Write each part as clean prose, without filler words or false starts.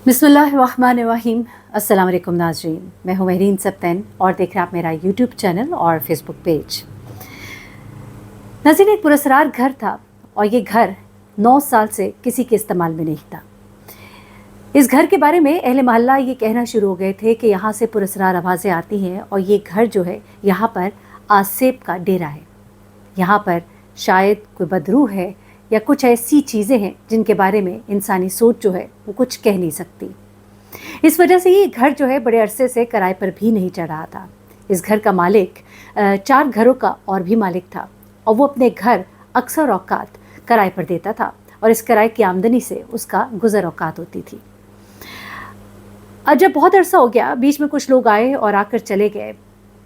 बिस्मिल्लाहिर्रहमानिर्रहीम। अस्सलाम वालेकुम नाज़रीन, मैं हूँ महरीन सब्तैन और देख रहे हैं आप मेरा यूट्यूब चैनल और फेसबुक पेज। नाज़रीन, एक पुरस्कार घर था और ये घर 9 साल से किसी के इस्तेमाल में नहीं था। इस घर के बारे में अहले मोहल्ला ये कहना शुरू हो गए थे कि यहाँ से पुरस्कार आवाज़ें आती हैं और ये घर जो है यहाँ पर आसेब का डेरा है। यहाँ पर शायद कोई बदरूह है या कुछ ऐसी चीज़ें हैं जिनके बारे में इंसानी सोच जो है वो कुछ कह नहीं सकती। इस वजह से ये घर जो है बड़े अरसे से किराए पर भी नहीं चढ़ रहा था। इस घर का मालिक 4 घरों का और भी मालिक था और वो अपने घर अक्सर औकात किराए पर देता था और इस किराए की आमदनी से उसका गुजर औकात होती थी। अब जब बहुत अरसा हो गया, बीच में कुछ लोग आए और आकर चले गए,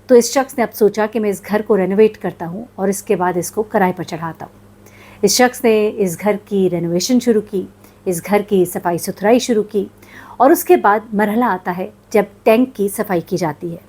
तो इस शख्स ने अब सोचा कि मैं इस घर को रेनोवेट करता हूँ और इसके बाद इसको किराए पर चढ़ाता हूँ। इस शख्स ने इस घर की रेनोवेशन शुरू की, इस घर की सफाई सुथराई शुरू की और उसके बाद मरहला आता है जब टैंक की सफाई की जाती है।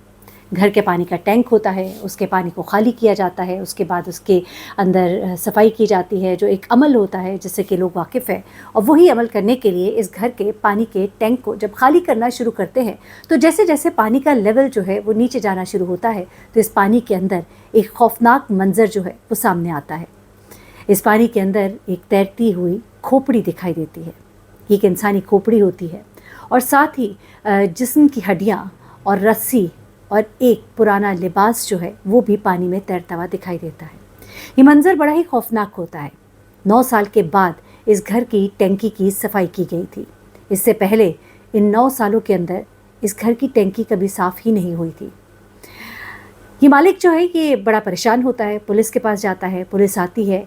घर के पानी का टैंक होता है, उसके पानी को खाली किया जाता है, उसके बाद उसके अंदर सफाई की जाती है, जो एक अमल होता है जिससे कि लोग वाकिफ़ हैं। और वही अमल करने के लिए इस घर के पानी के टैंक को जब खाली करना शुरू करते हैं तो जैसे जैसे पानी का लेवल जो है वो नीचे जाना शुरू होता है तो इस पानी के अंदर एक खौफनाक मंजर जो है वो सामने आता है। इस पानी के अंदर एक तैरती हुई खोपड़ी दिखाई देती है। ये एक इंसानी खोपड़ी होती है और साथ ही जिस्म की हड्डियाँ और रस्सी और एक पुराना लिबास जो है वो भी पानी में तैरता हुआ दिखाई देता है। ये मंजर बड़ा ही खौफनाक होता है। 9 साल के बाद इस घर की टैंकी की सफाई की गई थी। इससे पहले इन 9 सालों के अंदर इस घर की टैंकी कभी साफ़ ही नहीं हुई थी। ये मालिक जो है ये बड़ा परेशान होता है, पुलिस के पास जाता है, पुलिस आती है,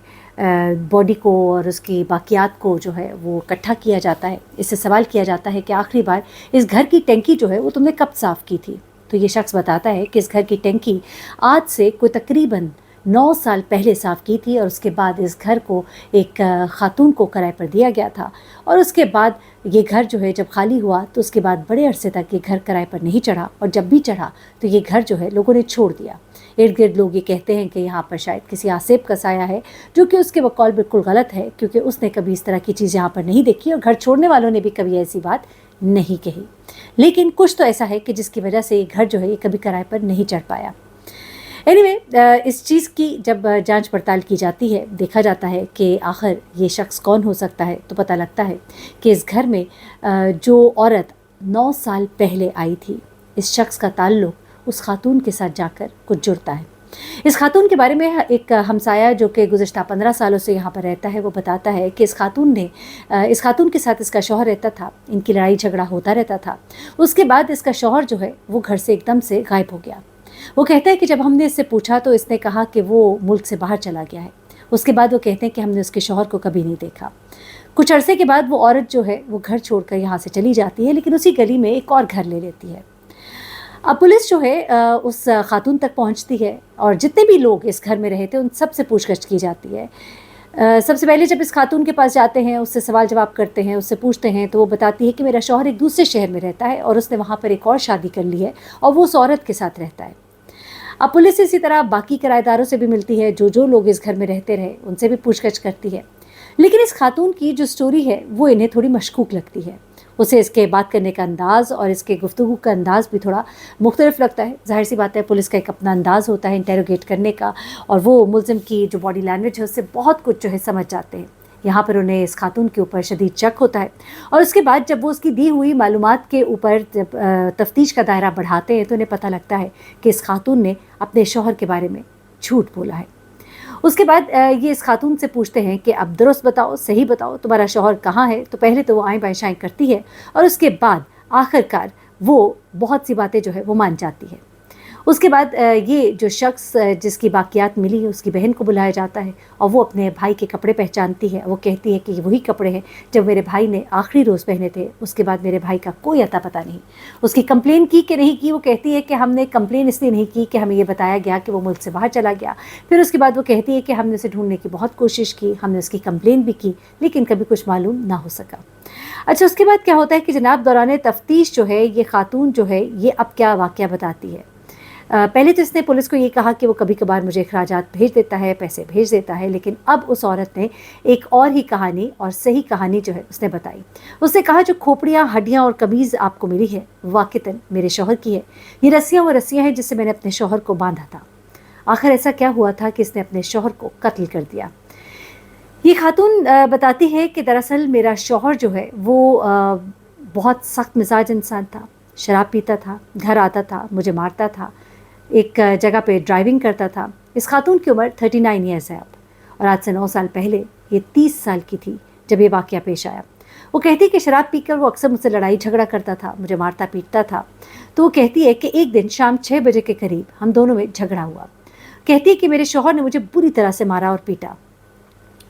बॉडी को और उसकी बाकियात को जो है वो इकट्ठा किया जाता है। इससे सवाल किया जाता है कि आखिरी बार इस घर की टैंकी जो है वो तुमने कब साफ़ की थी? तो ये शख्स बताता है कि इस घर की टैंकी आज से कोई तकरीबन 9 साल पहले साफ़ की थी और उसके बाद इस घर को एक ख़ातून को किराए पर दिया गया था और उसके बाद ये घर जो है जब खाली हुआ तो उसके बाद बड़े अरसे तक ये घर किराए पर नहीं चढ़ा और जब भी चढ़ा तो ये घर जो है लोगों ने छोड़ दिया। इर्द गिर्द लोग ये कहते हैं कि यहाँ पर शायद किसी आसेब का साया है, जो कि उसके बकौल बिल्कुल गलत है क्योंकि उसने कभी इस तरह की चीज़ यहाँ पर नहीं देखी और घर छोड़ने वालों ने भी कभी ऐसी बात नहीं कही। लेकिन कुछ तो ऐसा है कि जिसकी वजह से ये घर जो है ये कभी किराए पर नहीं चढ़ पाया। एनीवे, इस चीज़ की जब जांच पड़ताल की जाती है, देखा जाता है कि आखिर ये शख्स कौन हो सकता है, तो पता लगता है कि इस घर में जो औरत 9 साल पहले आई थी, इस शख्स का ताल्लुक़ उस खातून के साथ जाकर कुछ जुड़ता है। इस खातून के बारे में एक हमसाया जो कि गुज़िश्ता 15 सालों से यहाँ पर रहता है वो बताता है कि इस खातून के साथ इसका शौहर रहता था, इनकी लड़ाई झगड़ा होता रहता था। उसके बाद इसका शौहर जो है वो घर से एकदम से गायब हो गया। वो कहता है कि जब हमने इससे पूछा तो इसने कहा कि वो मुल्क से बाहर चला गया है। उसके बाद वो कहते हैं कि हमने उसके शौहर को कभी नहीं देखा। कुछ अरसे के बाद वो औरत जो है वो घर छोड़कर यहाँ से चली जाती है, लेकिन उसी गली में एक और घर ले लेती है। अब पुलिस जो है उस खातून तक पहुँचती है और जितने भी लोग इस घर में रहे थे उन सब से पूछगछ की जाती है। सबसे पहले जब इस खातून के पास जाते हैं, उससे सवाल जवाब करते हैं, उससे पूछते हैं तो वो बताती है कि मेरा शौहर एक दूसरे शहर में रहता है और उसने वहाँ पर एक और शादी कर ली है और वो उस औरत के साथ रहता है। अब पुलिस इसी तरह बाकी किराएदारों से भी मिलती है, जो लोग इस घर में रहते रहे उनसे भी पूछगछ करती है। लेकिन इस खातून की जो स्टोरी है वो इन्हें थोड़ी मशकूक लगती है। उसे इसके बात करने का अंदाज़ और इसके गुफ्तगू का अंदाज़ भी थोड़ा मुख्तलिफ लगता है। ज़ाहिर सी बात है, पुलिस का एक अपना अंदाज़ होता है इंटेरोगेट करने का और वो मुल्ज़िम की जो बॉडी लैंग्वेज है उससे बहुत कुछ जो है समझ जाते हैं। यहाँ पर उन्हें इस खातून के ऊपर शदीद शक होता है और उसके बाद जब वो उसकी दी हुई मालूमात के ऊपर जब तफ्तीश का दायरा बढ़ाते हैं तो उन्हें पता लगता है कि इस खातून ने अपने शौहर के बारे में झूठ बोला है। उसके बाद ये इस खातून से पूछते हैं कि अब दुरुस्त बताओ, सही बताओ, तुम्हारा शौहर कहाँ है? तो पहले तो वो आएँ बाएँ करती है और उसके बाद आखिरकार वो बहुत सी बातें जो है वो मान जाती है। उसके बाद ये जो शख्स जिसकी बाकियात मिली उसकी बहन को बुलाया जाता है और वो अपने भाई के कपड़े पहचानती है। वो कहती है कि ये वही कपड़े हैं जब मेरे भाई ने आखिरी रोज़ पहने थे, उसके बाद मेरे भाई का कोई अता पता नहीं। उसकी कंप्लेन की कि नहीं की, वो कहती है कि हमने कंप्लेन इसलिए नहीं की कि हमें ये बताया गया कि वो मुल्क से बाहर चला गया। फिर उसके बाद वो कहती है कि हमने उसे ढूंढने की बहुत कोशिश की, हमने उसकी कंप्लेन भी की, लेकिन कभी कुछ मालूम ना हो सका। अच्छा, उसके बाद क्या होता है कि जनाब दौरान तफ्तीश जो है ये खातून जो है ये अब क्या वाक़या बताती है। पहले तो इसने पुलिस को ये कहा कि वो कभी कभार मुझे अखराजात भेज देता है, पैसे भेज देता है, लेकिन अब उस औरत ने एक और ही कहानी और सही कहानी जो है उसने बताई। उसने कहा जो खोपड़ियाँ, हड्डियाँ और कमीज़ आपको मिली है वाक़तन मेरे शौहर की है। ये रस्सियाँ वो रस्सियाँ हैं जिससे मैंने अपने शौहर को बांधा था। आखिर ऐसा क्या हुआ था कि इसने अपने शौहर को कत्ल कर दिया। ये खातून बताती है कि दरअसल मेरा शौहर जो है वो बहुत सख्त मिजाज इंसान था, शराब पीता था, घर आता था, मुझे मारता था, एक जगह पे ड्राइविंग करता था। इस खातून की उम्र 39 ईयर्स है अब, और आज से 9 साल पहले ये 30 साल की थी जब ये वाक़या पेश आया। वो कहती है कि शराब पीकर वो अक्सर मुझसे लड़ाई झगड़ा करता था, मुझे मारता पीटता था। तो वो कहती है कि एक दिन शाम 6 बजे के करीब हम दोनों में झगड़ा हुआ। कहती है कि मेरे शौहर ने मुझे बुरी तरह से मारा और पीटा।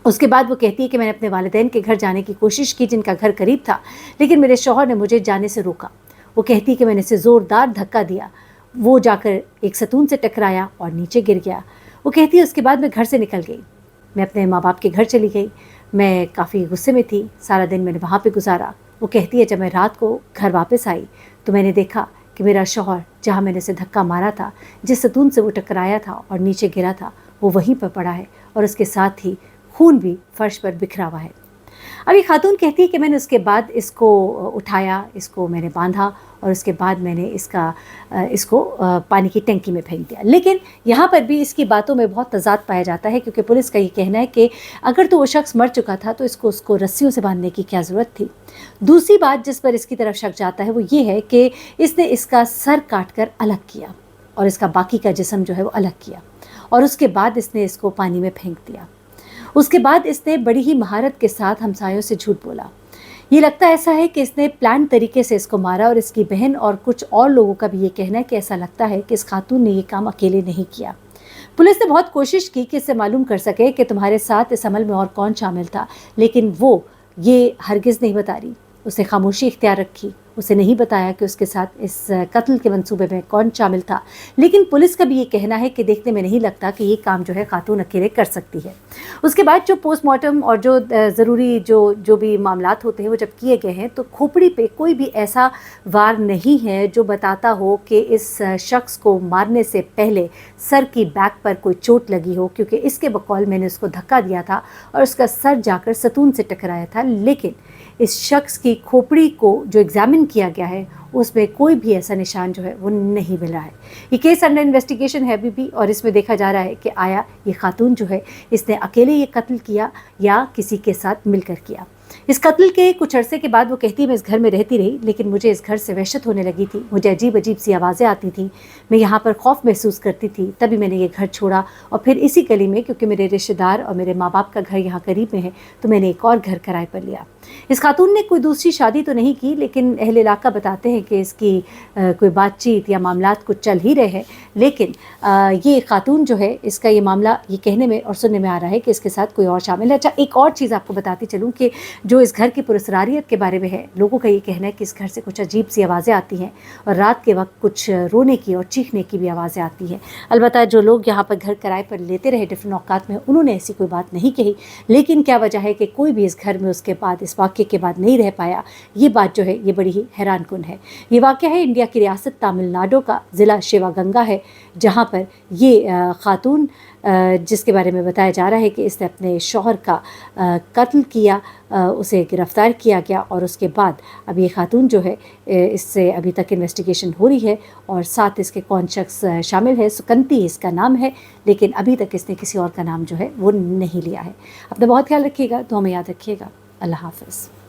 उसके बाद वो कहती है कि मैंने अपने वालिदैन के घर जाने की कोशिश की जिनका घर करीब था, लेकिन मेरे शौहर ने मुझे जाने से रोका। वो कहती है कि मैंने इसे ज़ोरदार धक्का दिया, वो जाकर एक सतून से टकराया और नीचे गिर गया। वो कहती है उसके बाद मैं घर से निकल गई, मैं अपने माँ बाप के घर चली गई। मैं काफ़ी गुस्से में थी, सारा दिन मैंने वहाँ पे गुजारा। वो कहती है जब मैं रात को घर वापस आई तो मैंने देखा कि मेरा शौहर जहाँ मैंने उसे धक्का मारा था, जिस सतून से वो टकराया था और नीचे गिरा था, वो वहीं पर पड़ा है और उसके साथ ही खून भी फर्श पर बिखरा हुआ है। अभी खातून कहती है कि मैंने उसके बाद इसको उठाया, इसको मैंने बांधा और उसके बाद मैंने इसको पानी की टंकी में फेंक दिया। लेकिन यहाँ पर भी इसकी बातों में बहुत तज़ाद पाया जाता है, क्योंकि पुलिस का ये कहना है कि अगर तो वो शख्स मर चुका था तो उसको रस्सियों से बांधने की क्या ज़रूरत थी। दूसरी बात जिस पर इसकी तरफ शक जाता है वो ये है कि इसने इसका सर काट कर अलग किया और इसका बाकी का जिस्म जो है वो अलग किया, और उसके बाद इसने इसको पानी में फेंक दिया। उसके बाद इसने बड़ी ही महारत के साथ हमसायों से झूठ बोला। ये लगता ऐसा है कि इसने प्लान तरीके से इसको मारा, और इसकी बहन और कुछ और लोगों का भी ये कहना है कि ऐसा लगता है कि इस खातून ने ये काम अकेले नहीं किया। पुलिस ने बहुत कोशिश की कि इससे मालूम कर सके कि तुम्हारे साथ इस अमल में और कौन शामिल था, लेकिन वो ये हरगिज़ नहीं बता रही। उसने खामोशी इख्तियार रखी, उसे नहीं बताया कि उसके साथ इस कत्ल के मंसूबे में कौन शामिल था। लेकिन पुलिस का भी ये कहना है कि देखने में नहीं लगता कि ये काम जो है खातून अकेले कर सकती है। उसके बाद जो पोस्टमार्टम और जो ज़रूरी जो भी मामलात होते हैं वो जब किए गए हैं, तो खोपड़ी पे कोई भी ऐसा वार नहीं है जो बताता हो कि इस शख्स को मारने से पहले सर की बैक पर कोई चोट लगी हो, क्योंकि इसके बकौल मैंने उसको धक्का दिया था और उसका सर जाकर सतून से टकराया था। लेकिन इस शख्स की खोपड़ी को जो एग्ज़ामिन किया गया है उसमें कोई भी ऐसा निशान जो है वो नहीं मिला है। ये केस अंडर इन्वेस्टिगेशन है अभी भी, और इसमें देखा जा रहा है कि आया ये खातून जो है इसने अकेले ये कत्ल किया या किसी के साथ मिलकर किया। इस कत्ल के कुछ अरसे के बाद वो कहती है मैं इस घर में रहती रही, लेकिन मुझे इस घर से वहशत होने लगी थी, मुझे अजीब अजीब सी आवाज़ें आती थी, मैं यहाँ पर खौफ महसूस करती थी। तभी मैंने ये घर छोड़ा और फिर इसी गली में, क्योंकि मेरे रिश्तेदार और मेरे माँ बाप का घर यहाँ करीब में है, तो मैंने एक और घर किराए पर लिया। इस खातून ने कोई दूसरी शादी तो नहीं की, लेकिन अहले इलाका बताते हैं कि इसकी कोई बातचीत या मामलात कुछ चल ही रहे हैं। लेकिन ये खातून जो है, इसका ये मामला ये कहने में और सुनने में आ रहा है कि इसके साथ कोई और शामिल है। अच्छा, एक और चीज़ आपको बताती चलूँ कि जो इस घर की पुरस्रारियत के बारे में है, लोगों का ये कहना है कि इस घर से कुछ अजीब सी आवाज़ें आती हैं और रात के वक्त कुछ रोने की और चीखने की भी आवाज़ें आती हैं। अलबत्ता जो लोग यहाँ पर घर किराए पर लेते रहे डिफरेंट औकात में, उन्होंने ऐसी कोई बात नहीं कही। लेकिन क्या वजह है कि कोई भी इस घर में उसके बाद, इस वाक़े के बाद नहीं रह पाया, ये बात जो है ये बड़ी ही हैरानकुन है। ये वाक़या है इंडिया की रियासत तमिलनाडु का, ज़िला शिवागंगा है, जहाँ पर ये खातून जिसके बारे में बताया जा रहा है कि इसने अपने शौहर का कत्ल किया, उसे गिरफ़्तार किया गया, और उसके बाद अब ये खातून जो है इससे अभी तक इन्वेस्टिगेशन हो रही है, और साथ इसके कौन शख्स शामिल है, सुकंती इसका नाम है, लेकिन अभी तक इसने किसी और का नाम जो है वो नहीं लिया है। अपना बहुत ख्याल रखिएगा, तो हमें याद रखिएगा। अल्लाह हाफ़िज़।